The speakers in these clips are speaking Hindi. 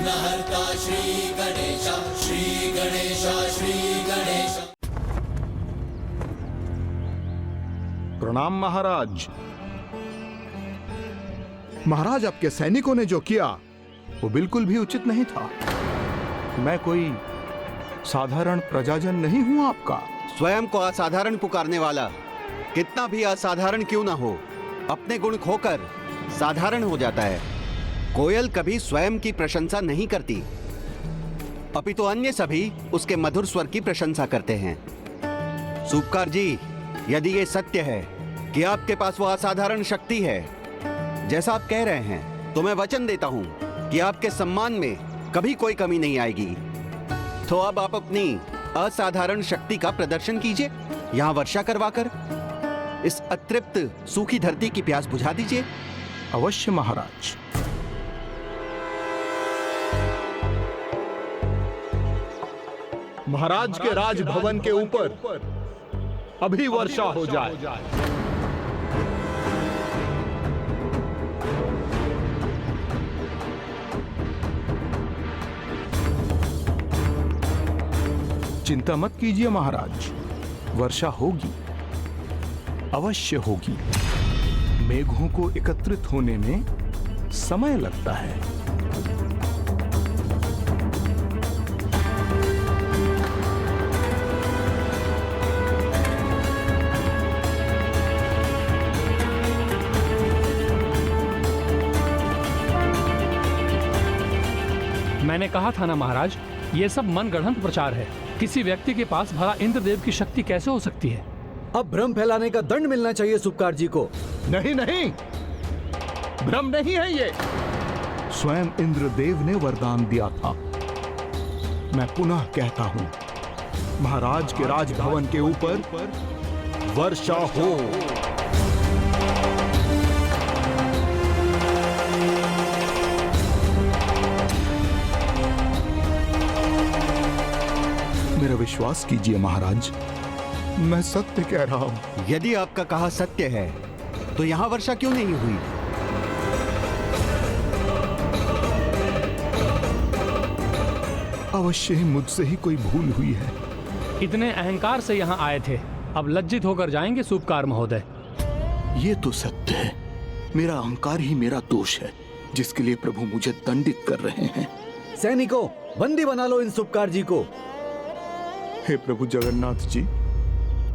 विघ्नहर्ता श्री गणेश, श्री गणेश, श्री गणेश। प्रणाम महाराज। महाराज, आपके सैनिकों ने जो किया वो बिल्कुल भी उचित नहीं था। मैं कोई साधारण प्रजाजन नहीं हूं आपका। स्वयं को असाधारण पुकारने वाला कितना भी असाधारण क्यों ना हो, अपने गुण खोकर साधारण हो जाता है। कोयल कभी स्वयं की प्रशंसा नहीं करती, अपितु अन्य सभी उसके मधुर स्वर की प्रशंसा करते हैं। सूपकार जी, यदि ये सत्य है कि आपके पास वो असाधारण शक्ति है जैसा आप कह रहे हैं, तो मैं वचन देता हूं कि आपके सम्मान में कभी कोई कमी नहीं आएगी। तो अब आप अपनी असाधारण शक्ति का प्रदर्शन कीजिए, यहां वर्षा करवाकर इस अतृप्त सूखी धरती की प्यास बुझा दीजिए। अवश्य महाराज। महाराज के राजभवन के ऊपर अभी वर्षा हो जाए। चिंता मत कीजिए महाराज, वर्षा होगी, अवश्य होगी। मेघों को एकत्रित होने में समय लगता है। मैंने कहा था ना महाराज, ये सब मनगढ़ंत प्रचार है। किसी व्यक्ति के पास भला इंद्रदेव की शक्ति कैसे हो सकती है? अब भ्रम फैलाने का दंड मिलना चाहिए सूपकार जी को। नहीं नहीं, भ्रम नहीं है ये। स्वयं इंद्रदेव ने वरदान दिया था। मैं पुनः कहता हूं, महाराज के राजभवन के ऊपर वर्षा हो। मेरा विश्वास कीजिए महाराज, मैं सत्य कह रहा हूं। यदि आपका कहा सत्य है तो यहां वर्षा क्यों नहीं हुई? अवश्य ही मुझसे ही कोई भूल हुई है। इतने अहंकार से यहाँ आए थे, अब लज्जित होकर जाएंगे सूपकार महोदय। ये तो सत्य है, मेरा अहंकार ही मेरा दोष है जिसके लिए प्रभु मुझे दंडित कर रहे हैं। सैनिकों, बंदी बना लो इन सूपकार जी को। हे प्रभु जगन्नाथ जी,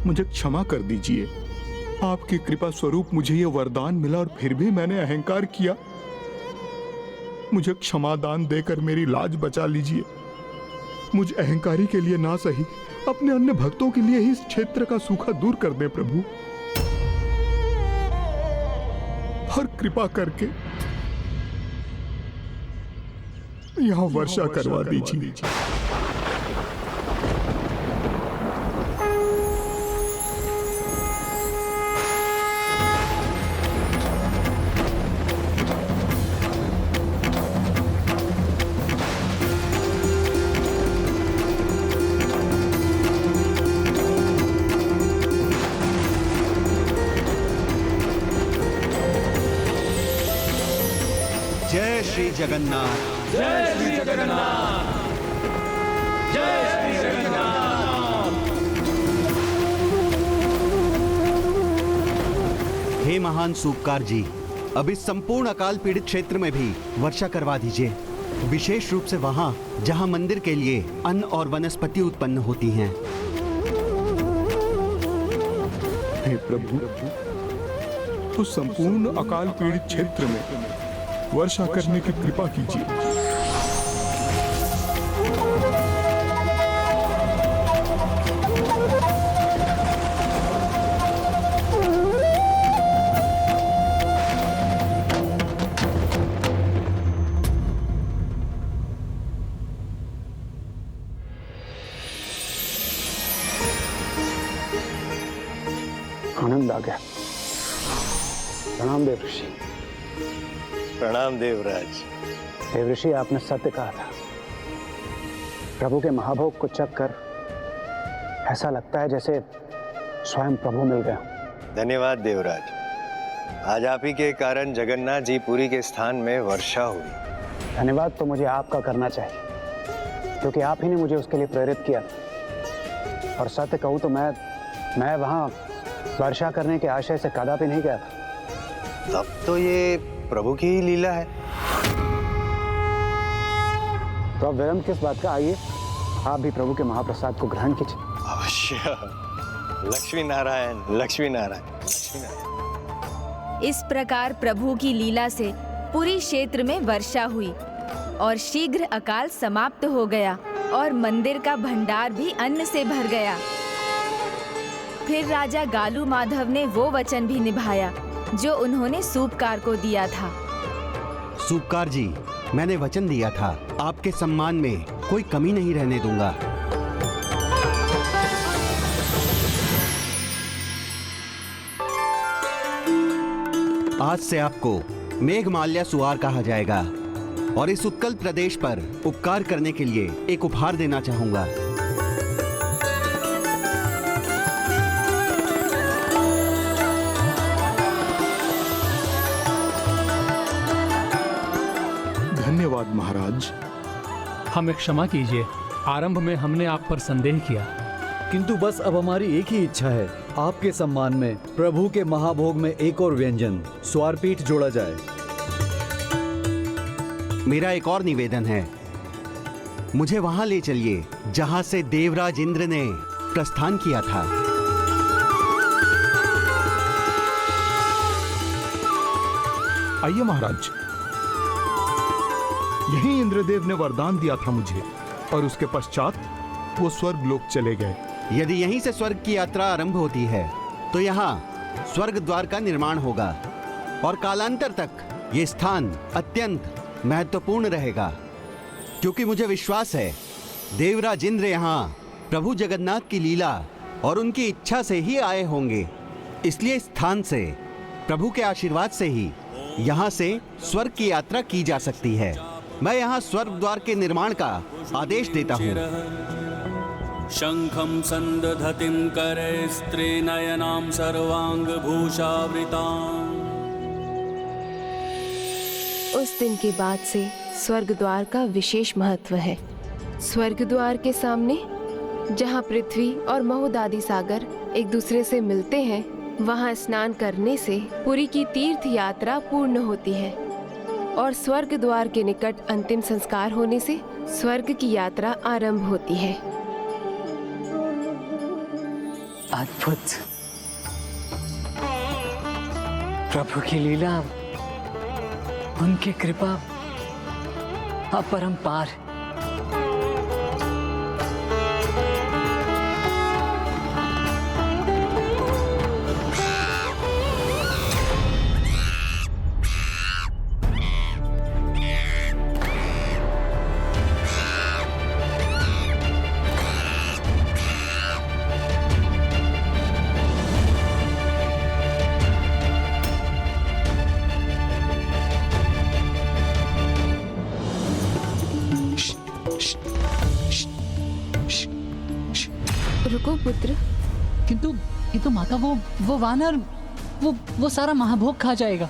मुझे क्षमा कर दीजिए। आपकी कृपा स्वरूप मुझे यह वरदान मिला और फिर भी मैंने अहंकार किया। मुझे क्षमादान देकर मेरी लाज बचा लीजिए। मुझ अहंकारी के लिए ना सही, अपने अन्य भक्तों के लिए ही इस क्षेत्र का सूखा दूर कर दे प्रभु। हर कृपा करके यहां वर्षा करवा दीजिए। जय श्री जगन्नाथ, जय श्री जगन्नाथ, जय श्री जगन्नाथ। हे महान सूपकार जी, अब इस संपूर्ण अकाल पीड़ित क्षेत्र में भी वर्षा करवा दीजिए, विशेष रूप से वहां जहां मंदिर के लिए अन्न और वनस्पति उत्पन्न होती हैं। हे प्रभु, तो संपूर्ण अकाल पीड़ित क्षेत्र में वर्षा करने की कृपा कीजिए। आनंद आ गया। प्रणाम देव ऋषि। प्रणाम देवराज। देव ऋषि, आपने सत्य कहा था। प्रभु के महाभोग को चख कर ऐसा लगता है जैसे स्वयं प्रभु मिल गए। धन्यवाद देवराज। आज आप ही के कारण जगन्नाथ जी पुरी के स्थान में वर्षा हुई। धन्यवाद तो मुझे आपका करना चाहिए, क्योंकि आप ही ने मुझे उसके लिए प्रेरित किया। और सत्य कहूँ तो मैं वहाँ वर्षा करने के आशय से कदापि नहीं गया था। तब तो ये प्रभु की ही लीला है। तो अब विलंब किस बात का, आइए आप भी प्रभु के महाप्रसाद को ग्रहण कीजिए। अवश्य। लक्ष्मी नारायण, लक्ष्मी नारायण, लक्ष्मी नारायण। इस प्रकार प्रभु की लीला से पूरी क्षेत्र में वर्षा हुई और शीघ्र अकाल समाप्त हो गया और मंदिर का भंडार भी अन्न से भर गया। फिर राजा गालू माधव ने वो वचन भी निभाया जो उन्होंने सूपकार को दिया था। सूपकार जी, मैंने वचन दिया था आपके सम्मान में कोई कमी नहीं रहने दूंगा। आज से आपको मेघमाल्या सुवार कहा जाएगा और इस उत्कल प्रदेश पर उपकार करने के लिए एक उपहार देना चाहूंगा। धन्यवाद महाराज। हमें क्षमा कीजिए, आरंभ में हमने आप पर संदेह किया। किंतु बस अब हमारी एक ही इच्छा है, आपके सम्मान में प्रभु के महाभोग में एक और व्यंजन स्वारपीठ जोड़ा जाए। मेरा एक और निवेदन है, मुझे वहां ले चलिए जहां से देवराज इंद्र ने प्रस्थान किया था। आइए महाराज, यही इंद्रदेव ने वरदान दिया था मुझे, और उसके पश्चात वो स्वर्ग लोक चले गए। यदि यहीं से स्वर्ग की यात्रा आरंभ होती है तो यहाँ स्वर्ग द्वार का निर्माण होगा और कालांतर तक ये स्थान अत्यंत महत्वपूर्ण रहेगा, क्योंकि मुझे विश्वास है देवराज इंद्र यहाँ प्रभु जगन्नाथ की लीला और उनकी इच्छा से ही आए होंगे। इसलिए इस स्थान से प्रभु के आशीर्वाद से ही यहाँ से स्वर्ग की यात्रा की जा सकती है। मैं यहाँ स्वर्ग द्वार के निर्माण का आदेश देता हूँ। शंखं संदधतिं करे स्त्रीनयनां सर्वांगभूषावृतां। उस दिन के बाद से स्वर्ग द्वार का विशेष महत्व है। स्वर्ग द्वार के सामने जहाँ पृथ्वी और महोदादि सागर एक दूसरे से मिलते हैं, वहाँ स्नान करने से पुरी की तीर्थ यात्रा पूर्ण होती है और स्वर्ग द्वार के निकट अंतिम संस्कार होने से स्वर्ग की यात्रा आरंभ होती है। अद्भुत। प्रभु की लीला, उनकी कृपा अपरंपार। रुको पुत्र। किंतु ये तो माता, वो वानर, वो सारा महाभोग खा जाएगा।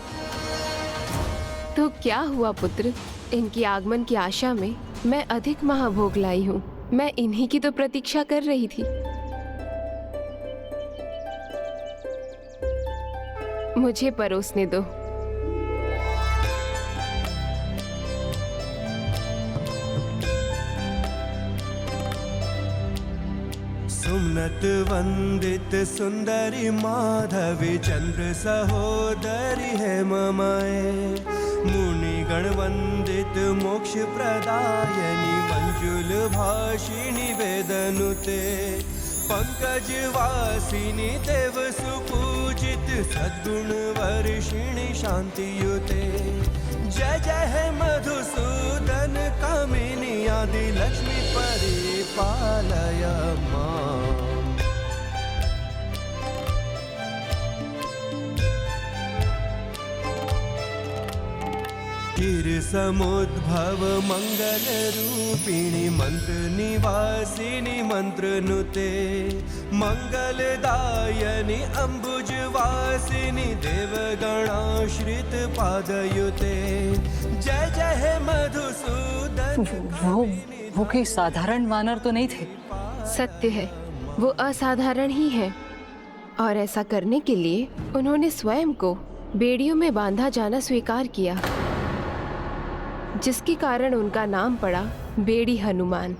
तो क्या हुआ पुत्र, इनकी आगमन की आशा में मैं अधिक महाभोग लाई हूँ। मैं इन्हीं की तो प्रतीक्षा कर रही थी। मुझे परोसने दो। सुमनत वंदित सुंदरी माधवी चंद्र सहोदरी है ममाए। मुनिगण वंदित मोक्ष प्रदायनी मंजुल भाषिणी वेदनुते। पंकज वासिनी देव सुपूजित सद्गुण वर्षिणी शांतियुते। जय जय है मधुसूदन कामिनी आदि लक्ष्मी परिपालय मां। गिर समुद्भव मंगल रूपिणी मंत्र निवासिनी मंत्र नुते। मंगलदायनी अंबुज वासिनी देवगणाश्रित पादयुते। जय जय हे मधुसूदन वो कोई साधारण वानर तो नहीं थे। सत्य है, वो असाधारण ही है। और ऐसा करने के लिए उन्होंने स्वयं को बेड़ियों में बांधा जाना स्वीकार किया, जिसके कारण उनका नाम पड़ा बेड़ी हनुमान।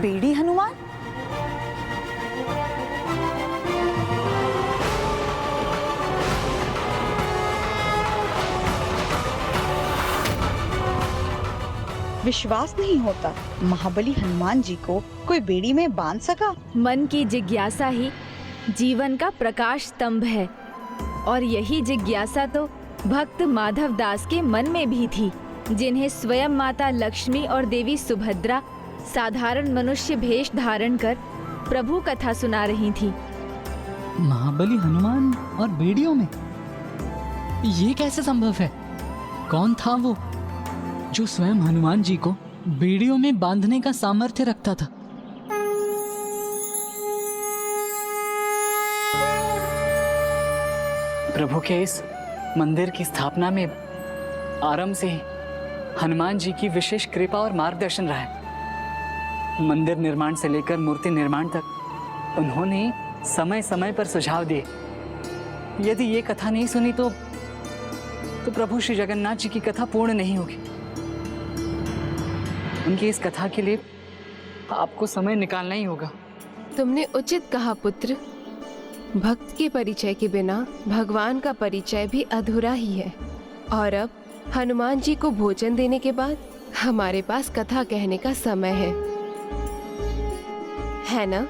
बेड़ी हनुमान? विश्वास नहीं होता महाबली हनुमान जी को कोई बेड़ी में बांध सका। मन की जिज्ञासा ही जीवन का प्रकाश स्तंभ है, और यही जिज्ञासा तो भक्त माधव दास के मन में भी थी, जिन्हें स्वयं माता लक्ष्मी और देवी सुभद्रा साधारण मनुष्य भेष धारण कर प्रभु कथा सुना रही थी। महाबली हनुमान और बेड़ियों में, ये कैसे संभव है? कौन था वो जो स्वयं हनुमान जी को बेड़ियों में बांधने का सामर्थ्य रखता था? प्रभु के इस मंदिर की स्थापना में आरंभ से ही हनुमान जी की विशेष कृपा और मार्गदर्शन रहा है। मंदिर निर्माण से लेकर मूर्ति निर्माण तक उन्होंने समय समय पर सुझाव दिए। यदि ये कथा नहीं सुनी तो प्रभु श्री जगन्नाथ जी की कथा पूर्ण नहीं होगी। उनकी इस कथा के लिए आपको समय निकालना ही होगा। तुमने उचित कहा पुत्र। भक्त के परिचय के बिना भगवान का परिचय भी अधूरा ही है। और अब हनुमान जी को भोजन देने के बाद हमारे पास कथा कहने का समय है ना?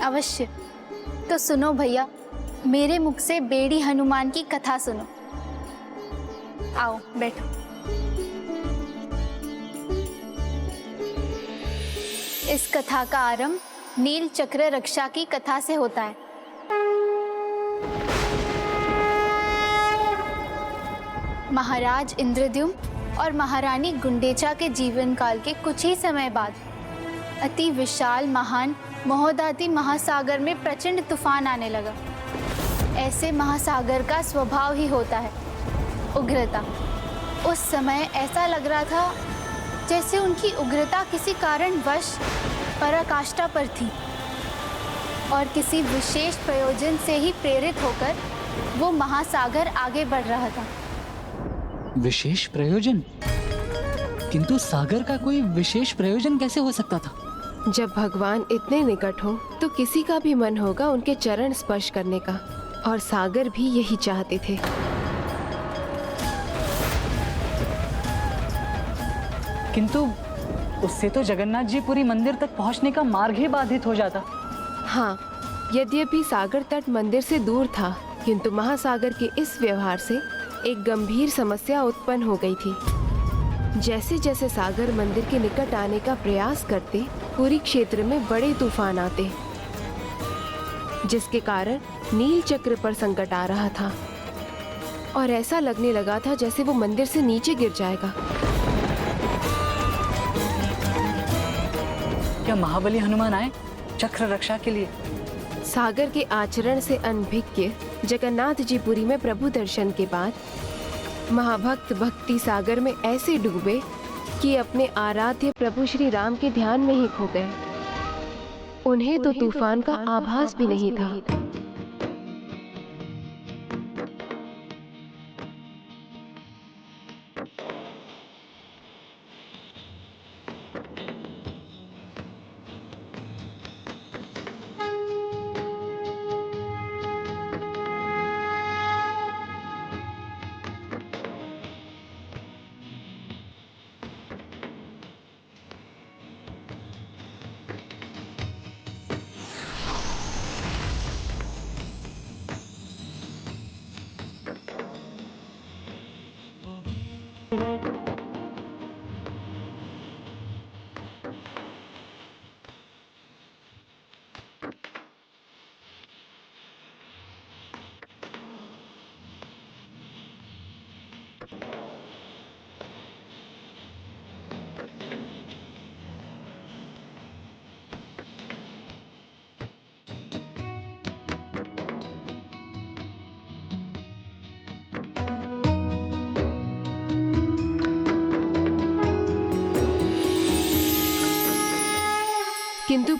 अवश्य। तो सुनो भैया, मेरे मुख से बेड़ी हनुमान की कथा सुनो। आओ बैठो। इस कथा का आरंभ नील चक्र रक्षा की कथा से होता है। महाराज इंद्रद्युम्न और महारानी गुंडेचा के जीवन काल के कुछ ही समय बाद अति विशाल महान महोदाती महासागर में प्रचंड तूफान आने लगा। ऐसे महासागर का स्वभाव ही होता है उग्रता। उस समय ऐसा लग रहा था जैसे उनकी उग्रता किसी कारणवश पराकाष्ठा पर थी, और किसी विशेष प्रयोजन से ही प्रेरित होकर वो महासागर आगे बढ़ रहा था। विशेष प्रयोजन? किंतु सागर का कोई विशेष प्रयोजन कैसे हो सकता था? जब भगवान इतने निकट हो तो किसी का भी मन होगा उनके चरण स्पर्श करने का, और सागर भी यही चाहते थे। किंतु उससे तो जगन्नाथ जी पुरी मंदिर तक पहुंचने का मार्ग ही बाधित हो जाता। हाँ, यद्यपि सागर तट मंदिर से दूर था, किंतु महासागर के इस व्यवहार से एक गंभीर समस्या उत्पन्न हो गई थी। जैसे जैसे सागर मंदिर के निकट आने का प्रयास करते, पूरी क्षेत्र में बड़े तूफान आते, जिसके कारण नील चक्र पर संकट आ रहा था, और ऐसा लगने लगा था जैसे वो मंदिर से नीचे गिर जाएगा। क्या महाबली हनुमान आए चक्र रक्षा के लिए? सागर के आचरण से अनभिज्ञ जगन्नाथ जी पुरी में प्रभु दर्शन के बाद महाभक्त भक्ति सागर में ऐसे डूबे कि अपने आराध्य प्रभु श्री राम के ध्यान में ही खो गए। उन्हें तो तूफान का आभास भी नहीं था।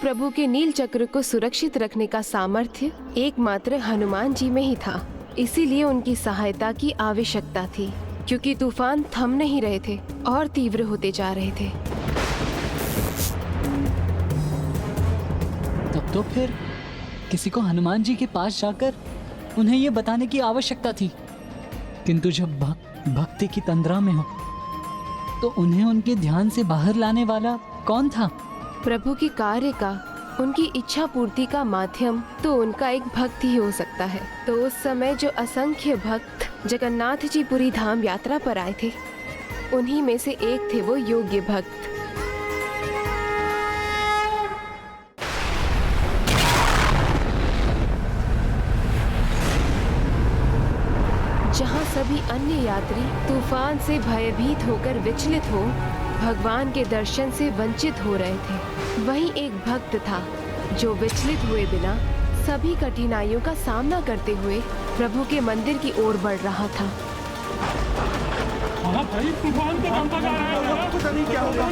प्रभु के नील चक्र को सुरक्षित रखने का सामर्थ्य एकमात्र हनुमान जी में ही था। इसीलिए उनकी सहायता की आवश्यकता थी, क्योंकि तूफान थम नहीं रहे थे और तीव्र होते जा रहे थे। तब तो फिर किसी को हनुमान जी के पास जाकर उन्हें ये बताने की आवश्यकता थी। किंतु जब भक्ति की तंद्रा में हो तो उन्हें उनके ध्यान से बाहर लाने वाला कौन था? प्रभु के कार्य का, उनकी इच्छा पूर्ति का माध्यम तो उनका एक भक्त ही हो सकता है। तो उस समय जो असंख्य भक्त जगन्नाथ जी पुरी धाम यात्रा पर आए थे, उन्हीं में से एक थे वो योग्य भक्त। जहाँ सभी अन्य यात्री तूफान से भयभीत होकर विचलित हो भगवान के दर्शन से वंचित हो रहे थे, वहीं एक भक्त था जो विचलित हुए बिना सभी कठिनाइयों का सामना करते हुए प्रभु के मंदिर की ओर बढ़ रहा था। भाई, तूफान तो कम जा रहा है। पता नहीं क्या होगा।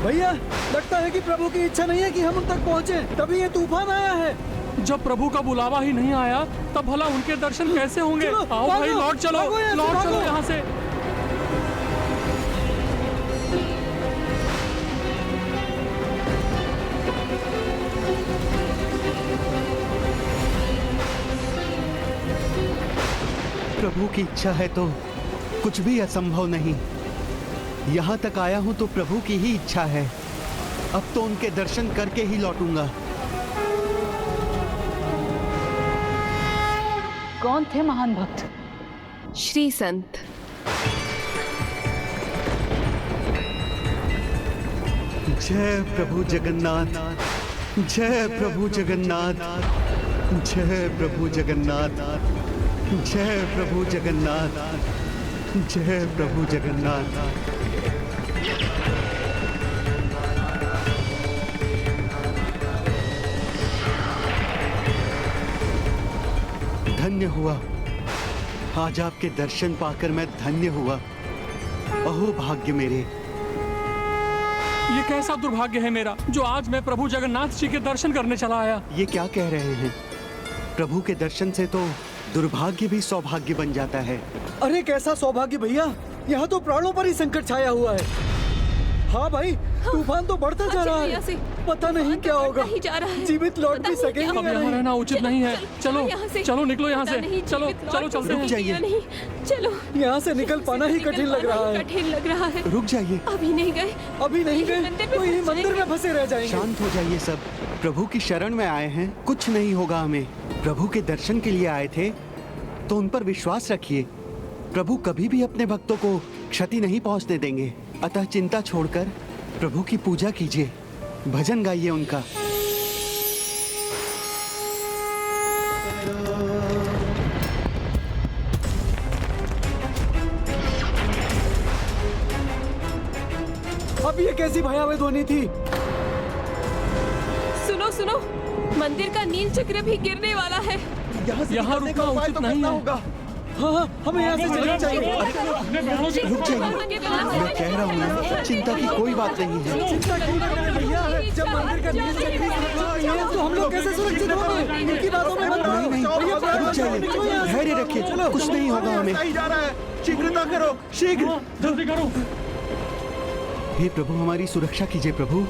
भैया, लगता है कि प्रभु की इच्छा नहीं है कि हम उन तक पहुंचे, तभी ये तूफान आया है। जब प्रभु का बुलावा ही नहीं आया तब भला उनके दर्शन कैसे होंगे? आओ भाई, लौट चलो यहाँ से। प्रभु की इच्छा है तो कुछ भी असंभव नहीं। यहाँ तक आया हूँ तो प्रभु की ही इच्छा है। अब तो उनके दर्शन करके ही लौटूंगा। कौन थे महान भक्त? श्री संत। जय प्रभु जगन्नाथ, जय प्रभु जगन्नाथ, जय प्रभु जगन्नाथ, जय प्रभु जगन्नाथ, जय प्रभु जगन्नाथ। धन्य हुआ, आज आपके दर्शन पाकर मैं धन्य हुआ। अहो भाग्य मेरे। ये कैसा दुर्भाग्य है मेरा जो आज मैं प्रभु जगन्नाथ जी के दर्शन करने चला आया। ये क्या कह रहे हैं? प्रभु के दर्शन से तो दुर्भाग्य भी सौभाग्य बन जाता है। अरे कैसा सौभाग्य भैया, यहाँ तो प्राणों पर ही संकट छाया हुआ है। हाँ भाई, तूफान तो बढ़ता जा रहा है, पता नहीं क्या होगा, जीवित लौट भी सकेंगे अब यहाँ रहना उचित नहीं है। चलो चलो निकलो यहाँ से, चलो चलो चलते हैं। जाइए, चलो, यहाँ से निकल पाना ही कठिन लग रहा है। रुक जाइए। अभी नहीं गए तो यही मंदिर में फंसे रह जाएंगे। शांत हो जाइए सब, प्रभु की शरण में आए हैं, कुछ नहीं होगा हमें। प्रभु के दर्शन के लिए आए थे तो उन पर विश्वास रखिए। प्रभु कभी भी अपने भक्तों को क्षति नहीं पहुंचने देंगे। अतः चिंता छोड़कर प्रभु की पूजा कीजिए, भजन गाइए उनका। अब ये कैसी भयावह ध्वनि थी? सुनो सुनो, मंदिर का नील चक्र भी गिरने वाला है। यहाँ रुकना उचित नहीं होगा। हाँ, हमें यहाँ से चलना चाहिए। रुक जाइए, मैं कह रहा हूँ ना, चिंता की कोई बात नहीं है। चिंता क्यों कर रहे हैं भैया? जब मंदिर का नील चक्र सुरक्षित नहीं है तो हम लोग कैसे सुरक्षित होंगे? इनकी बातों में मत आओ। नहीं, रुक जाइए, धैर्य रखिए, कुछ नहीं होगा हमें। शीघ्रता करो, शीघ्र, जल्दी करो। हे प्रभु, हमारी सुरक्षा कीजिए प्रभु।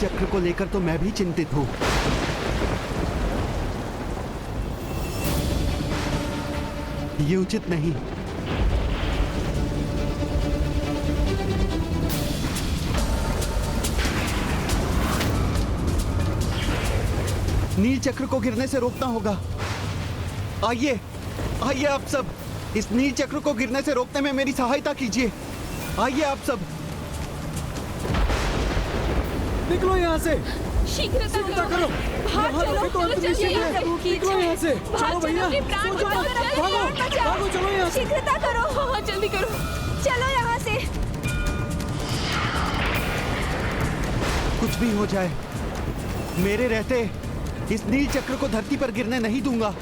चक्र को लेकर तो मैं भी चिंतित हूँ। ये उचित नहीं। नील चक्र को गिरने से रोकना होगा। आइए आइए आप सब, इस नील चक्र को गिरने से रोकने में मेरी सहायता कीजिए। आइए आप सब, निकलो यहाँ से, शीघ्रता करो। यहाँ चलो, तो अंतिम चलो, है। जल्दी निकलो यहाँ से, चलो भैया, भागो, भागो, चलो यहाँ से। शीघ्रता करो, हाँ जल्दी करो, चलो यहाँ से। कुछ भी हो जाए, मेरे रहते इस नील चक्र को धरती पर गिरने नहीं दूंगा।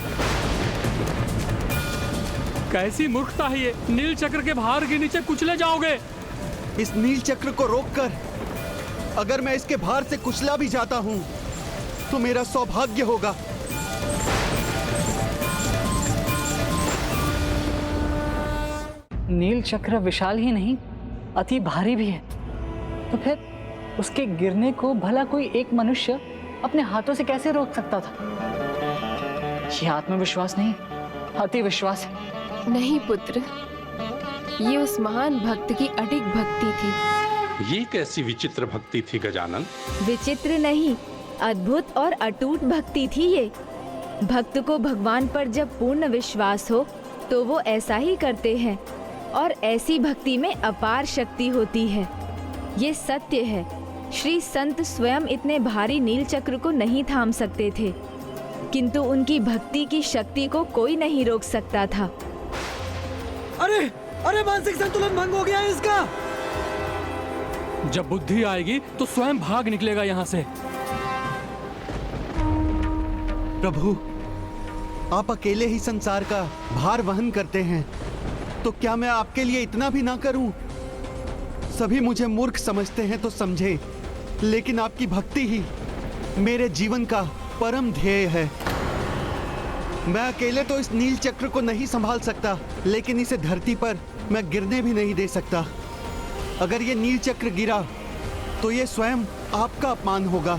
कैसी मूर्खता है ये, नील चक्र के भार के नीचे कुचले जाओगे। इस नील चक्र को रोककर अगर मैं इसके भार से कुचला भी जाता हूं तो मेरा सौभाग्य होगा। नील चक्र विशाल ही नहीं, अति भारी भी है। तो फिर उसके गिरने को भला कोई एक मनुष्य अपने हाथों से कैसे रोक सकता था? ये आत्मविश्वास नहीं, अति विश्वास है। नहीं पुत्र, ये उस महान भक्त की अडिग भक्ति थी। ये कैसी विचित्र भक्ति थी गजानन? विचित्र नहीं, अद्भुत और अटूट भक्ति थी ये। भक्त को भगवान पर जब पूर्ण विश्वास हो तो वो ऐसा ही करते हैं, और ऐसी भक्ति में अपार शक्ति होती है। ये सत्य है। श्री संत स्वयं इतने भारी नील चक्र को नहीं थाम सकते थे, किंतु उनकी भक्ति की शक्ति को कोई नहीं रोक सकता था। अरे अरे, मानसिक संतुलन भंग हो गया है इसका। जब बुद्धि आएगी तो स्वयं भाग निकलेगा यहाँ से। प्रभु, आप अकेले ही संसार का भार वहन करते हैं, तो क्या मैं आपके लिए इतना भी ना करूं? सभी मुझे मूर्ख समझते हैं तो समझें, लेकिन आपकी भक्ति ही मेरे जीवन का परम ध्येय है। मैं अकेले तो इस नील चक्र को नहीं संभाल सकता, लेकिन इसे धरती पर मैं गिरने भी नहीं दे सकता। अगर ये नील चक्र गिरा तो ये स्वयं आपका अपमान होगा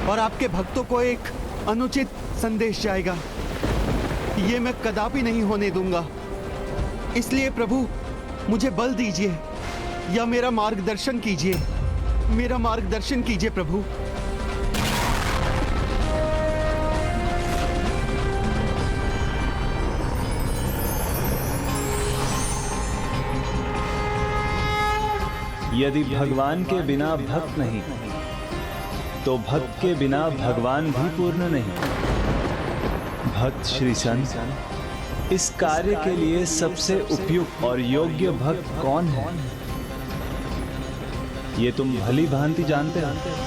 और आपके भक्तों को एक अनुचित संदेश जाएगा। ये मैं कदापि नहीं होने दूंगा। इसलिए प्रभु, मुझे बल दीजिए या मेरा मार्गदर्शन कीजिए। मेरा मार्गदर्शन कीजिए प्रभु। यदि भगवान के बिना भक्त नहीं, तो भक्त के बिना भगवान भी पूर्ण नहीं। भक्त श्री संत, इस कार्य के लिए सबसे उपयुक्त और योग्य भक्त कौन है, ये तुम भली भांति जानते हो।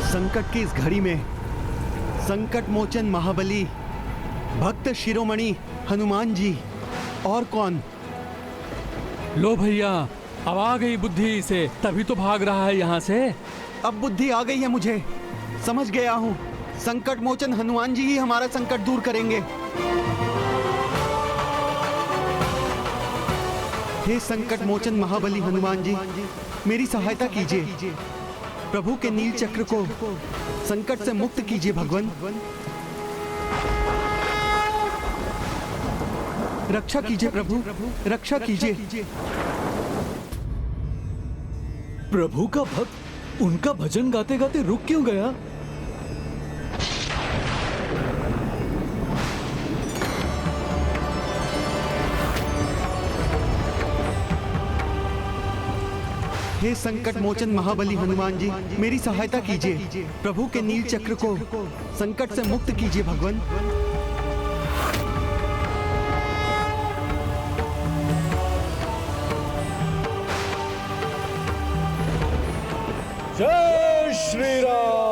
संकट की इस घड़ी में संकट मोचन महाबली भक्त शिरोमणि हनुमान जी, और कौन? लो भैया, अब आ गई बुद्धि से, तभी तो भाग रहा है यहाँ से। अब बुद्धि आ गई है मुझे, समझ गया हूँ। संकट मोचन हनुमान जी ही हमारा संकट दूर करेंगे। हे संकट मोचन महाबली हनुमान जी, मेरी सहायता कीजिए। प्रभु के नील चक्र को संकट से मुक्त कीजिए भगवान। रक्षा कीजिए प्रभु, रक्षा कीजिए। प्रभु का भक्त उनका भजन गाते गाते रुक क्यों गया? हे संकट मोचन महाबली हनुमान जी, मेरी सहायता कीजिए। प्रभु के नील चक्र को संकट से मुक्त कीजिए भगवान। जय श्री राम।